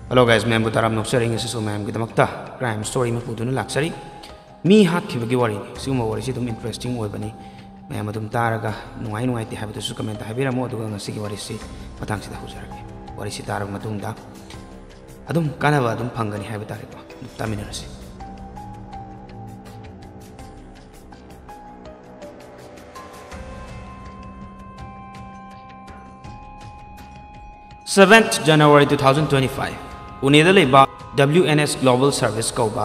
Hello guys, मैं बुताराम नोक्सरिंग एसिसो ma'am की दमकता crime story में पुदुन लाक्सरी मी हाथ की बगी वारी सिगुम वारी से तुम इंटरेस्टिंग ओइबनी मैम अदुम तारगा नुआई नुआई ते हाबितु सु कमेंट हाबिरमो अदुगा ngasi की वारी से मतांग सिदा हुजरगे वारी से तारग मतुंगदा अदुम कानाबा अदुम फंगनी हाबि तारेको तामिनरसी 7th January 2025 Uneda leba WNS Global Service kauba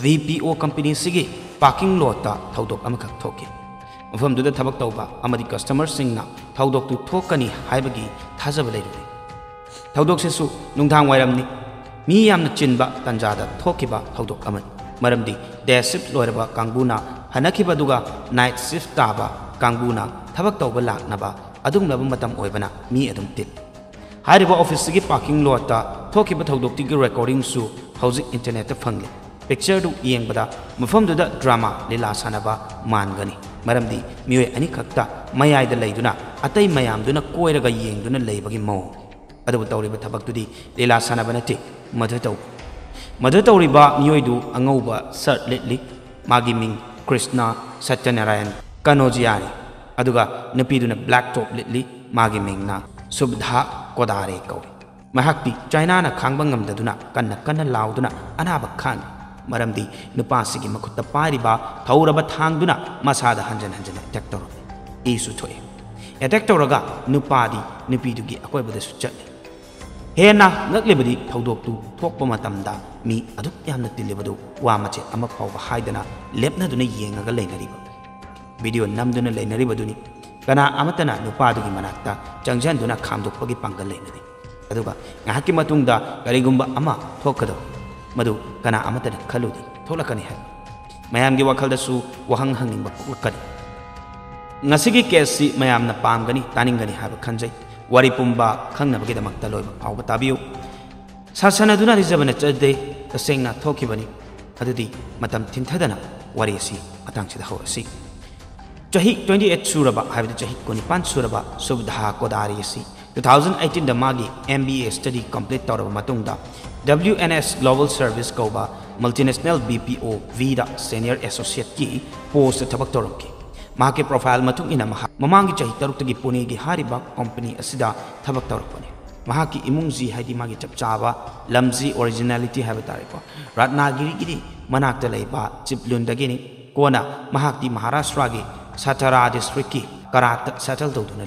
VPO company sigi parking lot ta thaudok amakak thoki mafam duda thabak tauba amadi customer singna thaudok tu thokani haibagi thajaba leiru thaudok se su nungthang wairamni mi yamna chinba tanjada thokiba thaudok amani maramdi day shift loiraba kangbuna hanakiba duga night shift taba kangbuna thabak tauba laknaba adung laba matam oibana mi adum til हारिबा office की parking lot ता थोकिबा थौदोक्ति की recording सु हौजिक internet ता फंगले picture दु येंगबदा मफम दुदा drama लीला सानबा मानगनी मरमदी मियोय अनि खक्ता मयाय दा लेदुना अतै मयाम दुना कोयरगा येंगदुना लेबगी मौ अदबु तौरिबा थबक दुदी लीला सानबा नति मधु तौरिबा मियोय दु अंगौबा सर्ट लिटली मागी मिंग कृष्णा सत्यनारायण कनोजियानी अदुगा नपीदुना ब्लैक टॉप लिटली मागी मिंगना सुबधा कोदारे कौरी महक्ति चाइना ना खांगबंगम ददुना कन्ना लाउदुना अनाबा खान मरमदी नुपासिगी मखुत्ता पारिबा थौरबा थांगदुना मसादा हंजन अटैक तौर एसु थोए अटैक तौरगा नुपादी नुपीदुगी अकोयबदसु चले हेना नक्लेबदी थौदोक्तु थोकपा मतमदा मी अदुक यामना तिलेबदु वा मचे अमा फावबा हाइदना लेपनादुना येंगागा लेनरिबा वीडियो नमदुना लेनरिबदुनी कना अमतना नुपादुगी मनाक्ता चंगजनदुना खामदोकपगी Pongal लेनदी अदुगा ngahaki matungda karigumba ama thokado madu kana amatana khaludi tholakani hai mayamgi wakhaldasu wahang hangingba kulkani ngasigi case mayamna pamgani taningani haba khanjai wari pumba khangnabagi damakta loiba phawba tabiyu sasanaduna rizabana chade tasengna thokibani adudi matam thinthadana wari si atangchida hawasi Chahi 28 suraba habi chahi koni 5 suraba subdha kodari si 2018 da magi MBA study complete tawraba matungda WNS Global Service kauba multinational BPO vida senior associate ki post thabak tawraki mahake profile matung ina mamangi chahi taruk tagi pune gi hariba company asida thabak tawrakani mahaki imungji haidi magi chapchaba lamji originality habi tariko ratnagiri giri manakta leiba chiplundagi ni kona mahakti Maharashtra gi Satara district ki Karata settle tawduna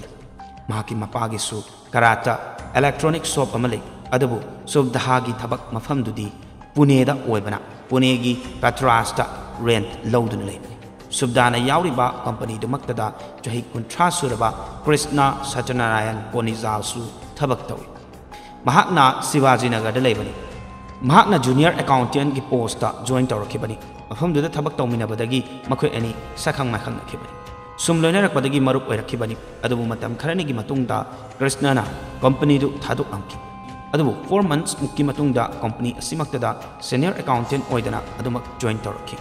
mahaki mapagi su Karata electronic shop amale adabu subdha gi thabak mafam dudi Pune da oibana Pune gi Patrasta rent lawduna leibani subdana yauriba company dumaktada chahi kuntra suraba Krishna Satyanarayan Konizal su thabak tawi mahakna Shivaji Nagar da leibani mahakna junior accountant ki post ta join tawrakibani mafam duda thabak tawminabadagi makhoi ani sakhang makhang nakibani sumloina rakpadagi marup oirakibani adubu matam kharani gi matungda Krishnana company du thaduk amki adubu 4 months mukki matungda company asimaktada senior accountant oidana adumak join tawrakhi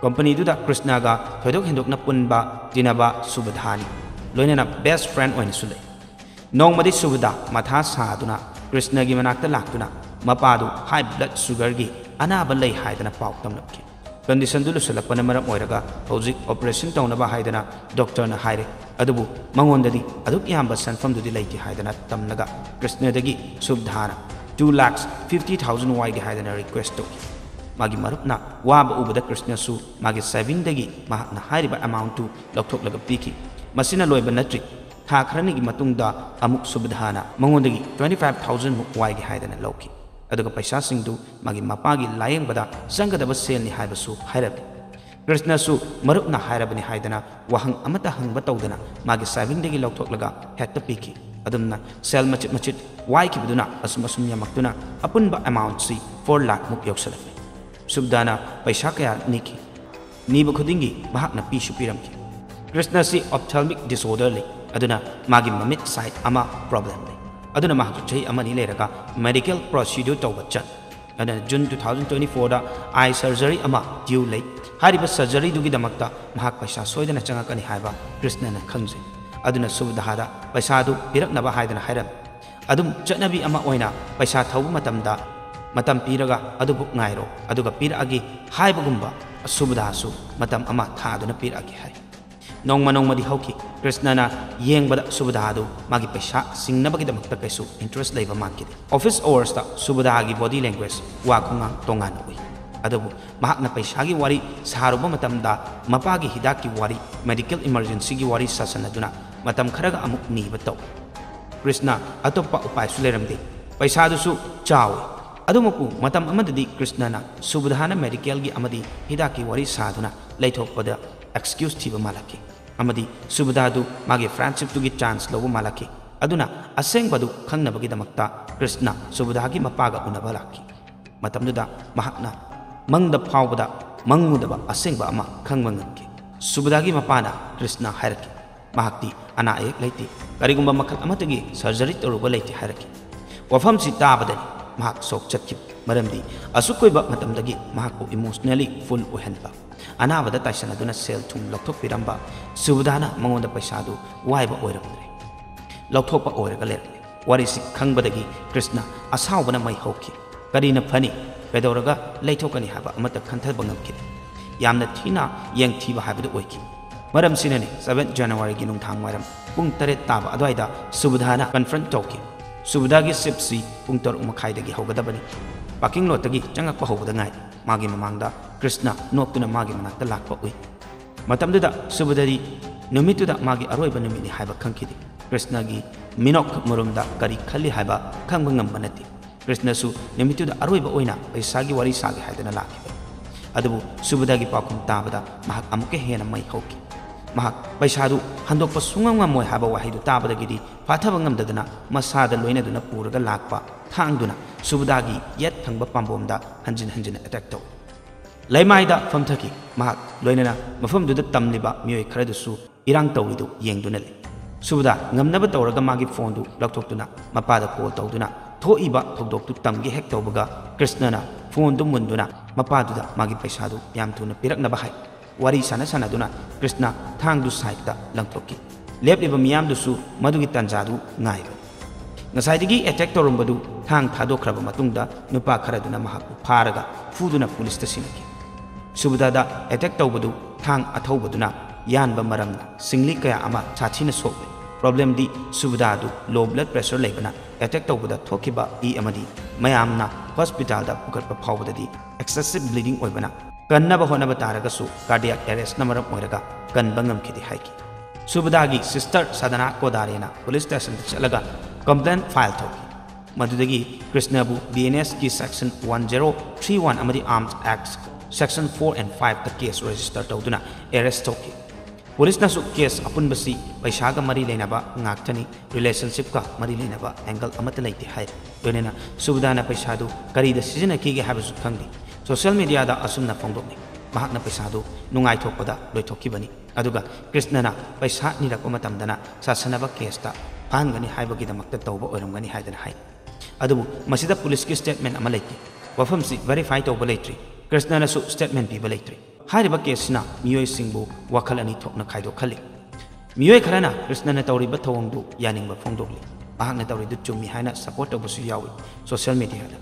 company du da Krishna ga thodok hendokna punba dinaba subadhani loinana best friend oina sule nongmadi subada matha saduna Krishna gi manakta laktuna mapadu high blood sugar gi anaba lei haidana pau tamnapki condition du lusalapana maram oiraga hojik operation tawnaba haidana doctor na haire adubu mangondadi aduk yamba sanfam dudi leiti haidana tamnaga Krishna dagi subdhana 2,50,000 wai gi haidana request to magi marupna waba ubada Krishna su magi saving dagi mahakna hairiba amount to lokthok laga piki masina loiba natri tha kharani gi matungda amuk subdhana mangondagi 25,000 wai gi haidana loki aduga paisa singdu magi mapagi layeng bada sangadaba sel ni haibasu hairab Krishna su marupna hairabani haidana wahang amata hangba tawdana magi saving degi lokthok hekta piki adumna sel machit wai ki biduna asum yamaktuna apunba amount si 4 lakh muk yoksalak subdana paisa kaya niki niba khudingi bahakna pisu piramki Krishna si ophthalmic disorder le aduna magi mamit side ama problem le aduna mahak chai amani leraga medical procedure tawbachan adana June 2024 da eye surgery ama due lei hariba surgery dugi damakta mahak paisa soidana changakani haiba Krishna na khangje aduna subdha da paisa du piraknaba haidana hairam adum chanabi ama oina paisa thawbu matamda matam piraga adubuk ngairo aduga piragi haibagumba subudasu matam ama thaduna piragi hai nong madi hauki Krishna na yengbada subudadu magi paisa singnabagi damakta kaisu interest leiba makide office hours ta subudagi body language wa khungang tongan oi adubu mahakna paisa gi wari saruba matamda mapagi hidaki wari medical emergency gi wari sasanaduna matam kharaga amuk ni bato Krishna atopa upai suleramde paisa dusu chawi adumapu matam amadadi Krishna na subudhana medical gi amadi hidaki wari saduna leithokpada excuse thiba malaki amadi subudadu magi friendship tugi chance lobu malaki aduna aseng badu khangnabagi damakta Krishna subudagi mapaga unaba laki matamduda mahakna mangda phawbada mangmudaba asengba ama khangmanganki subudagi mapana Krishna hairaki mahakti ana ek leiti karigumba makhal amatagi surgery toruba leiti hairaki wafam si tabadani mahak sok chakki maramdi asukoiba matamdagi mahakku emotionally full ohenba anabada taisanaduna sel thum lokthok piramba subudana mangonda paisadu waiba oiramre lokthokpa oiraga ler warisi khangbadagi Krishna asawbana mai hoki karina phani pedoraga leithokani haba amata khanthaba ngamki yamna thina yeng thiba habadu oiki maram sinani 7 January gi nungthang waram pung 3 taba adwaida subudana confront toki subudagi sipsi pung 3 makhai dagi hogadabani parking lot tagi changakpa hobada ngai magi mamangda Krishna noktuna magi manakta lakpa ui matamduda subudari numituda magi aroiba numini haiba khangkidi Krishna gi minok murumda kari khali haiba khangba ngamba nati Krishna su numituda aroiba oina paisagi wari sagi haidana lakiba adubu subudagi pakum tabada mahak amuke hena mai hoki mahak paisadu handokpa sungam moi haba wahidu tabadagidi pathaba ngamdadana masada loinaduna puraga lakpa thangduna subudagi yet thangba pambomda hanjin attack taw Laimaida famthaki mahak loinana mafamduda tamliba mioi kharadusu irang tawridu yengduna le subuda ngamnaba tawraga magi phone du lakthokduna mapada call tawduna thoiba thokdoktu tamgi hek tawbaga Krishna na phone du munduna mapaduda magi paisa du yam thuna piraknaba hai wari sana duna Krishna thangdu side da langthokki lepliba miyam dusu madugi tanjadu ngaiba ngasaidigi attack tawrumbadu thang thadokhraba matungda nupa kharaduna mahakku pharaga fuduna police ta sinaki subudada attack tawbadu thang athawbaduna yanba maramna singli kaya ama chachina sobe problem di subudadu low blood pressure lebana attack tawbada thokiba e amadi mayamna hospital da pukarpa phawbadadi excessive bleeding oibana kannaba honaba taragasu cardiac arrest na maram oiraga kanba ngamkhidi haiki subudagi sister sadana kodarena police station chalaga complaint file thoki madudagi Krishnabu BNS ki section 1031 amadi arms act section 4 and 5 the case register tawduna arrest toki police nasu case apun basi paisaga mari leinaba ngaktani relationship ka mari leinaba angle amata leiti hai donena subudana paisadu karida sijina ki ge habisu khangdi social media da asumna phongdokni mahakna paisadu nungai thokpada loithokibani aduga Krishna na paisa nirakpa matamdana sasanaba case ta phangani haibagi damakta tawba oiramgani haidana hai adubu masida police ki statement ama leiti wafamsi verify tawba leitri Krishna na su statement piba leitri hairiba case na miyoi singbu wakal ani thokna khaido khali miyoi kharana Krishna na tawriba thawangdu yaningba phongdokli mahakna tawridu chumi haina support tawbasu yawi social media da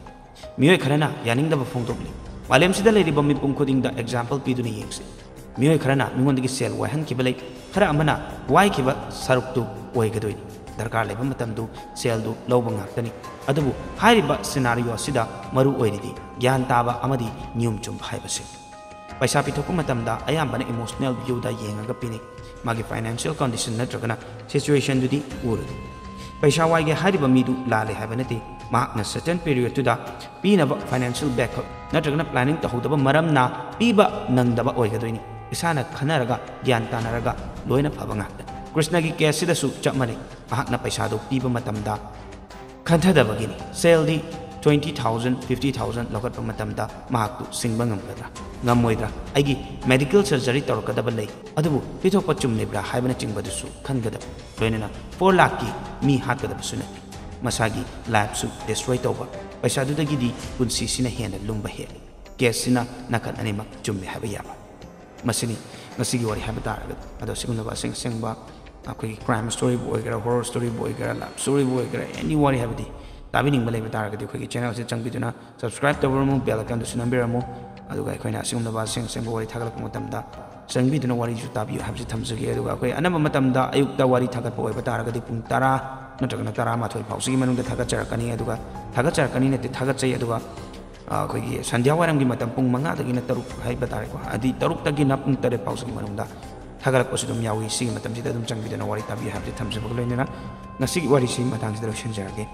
miyoi kharana yaningdaba phongdokli walem sida leiriba mipum khodingda example piduni yengsi miyoi kharana mingondagi sel wahan kibalai khara amana wai kiba saruktu oigadoi darkar leba matamdu sel du lawba ngaktani adubu hairiba scenario sida maru oiridi gyan taba amadi nyum chum haibase paisa pithoku matamda ayambana emotional view da yengaga pini magi financial condition natragana situation dudi urudi paisa waige hairiba midu lale habanati mahakna certain period to da pinaba financial backup natragana planning tahodaba maramna piba nangdaba oigadoini isana khanaraga gyan tanaraga loina phaba ngakta Krishna ki case sida su chapmani mahakna paisa do piba matamda khanthadabagini sale di 20,000 50,000 lokat pa matamda mahaktu singba ngamgadra ngamoidra aigi medical surgery torkadaba lei adubu pithokpa chumnebra haibana chingbadu su khangadab loinana 4 lakh ki mi hakadaba suna masagi life su destroy tawba paisa du dagi di punsi sina hena lumba he case sina nakan animak chumne haba yaba masini ngasigi wari haba taraga ado sigunda sing singba akoi crime story boy gara horror story boy gara love story boy gara any wari haba di ताबीनिंग लेब तारगदी अखोई channel से चंगबिदुना subscribe तौरमु bell icon दुसु नंबरमु अदुगा अखोइना असिगुमबा सेंग वारी थागलप मतमदा चंगबिदुना वारी जु ताबियु हाबसि थमजगे अदुगा अखोई अनब मतमदा अयुक्ता वारी थागलप ओइब तारगदी पुंग 10 नत्रगना 12 फाउसिगी मनुंगदा थागचरकनी अदुगा थागचरकनी नते थागचै अदुगा अखोई संध्या वारमगी मतम पुंग 5 दगिना 3 HYBE तारेको अदि 3 दगिना पुंग 3 फाउसिगी मनुंगदा थागलपसु दुम यावी सिगी मतमसिदा दुम चंगबिदुना वारी ताबियु हाबसि थमजबग लोइनेना ngasi wari si matang sida loishanjarage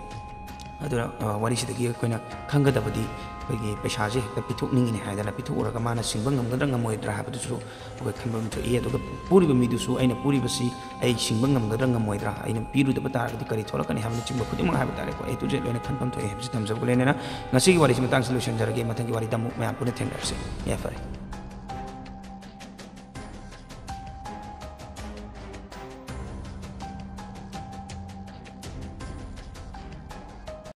adura wari sidagi koina khanggadabadi koigi paisa je hekta pithuk ningini haidana pithuraga mana singbang ngamgadra ngamoidra habadusu koi khanbam thoi aduga puriba midusu aina puriba si ai singbang ngamgadra ngamoidra aina piru da bataragadi kari tholakani habna chingba khudimang haba tare ko ai tuje loina khanbam thoi habsi tamjab golena ngasi wari si matang sida loishanjarage mathangi wari damu mayam pune thengarse ya fare